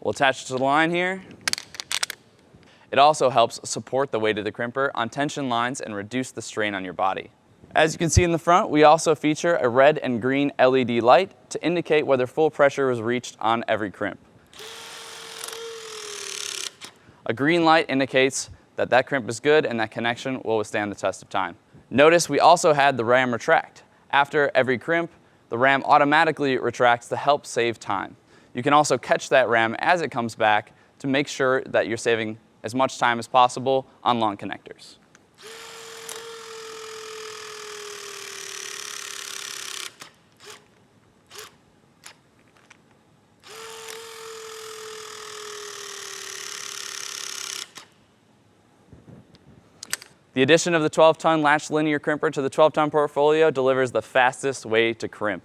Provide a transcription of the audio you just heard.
We'll attach it to the line here. It also helps support the weight of the crimper on tension lines and reduce the strain on your body. As you can see in the front, we also feature a red and green LED light to indicate whether full pressure was reached on every crimp. A green light indicates that that crimp is good and that connection will withstand the test of time. Notice we also had the ram retract. After every crimp, the ram automatically retracts to help save time. You can also catch that ram as it comes back to make sure that you're saving as much time as possible on long connectors. The addition of the 12-ton latched linear crimper to the 12-ton portfolio delivers the fastest way to crimp.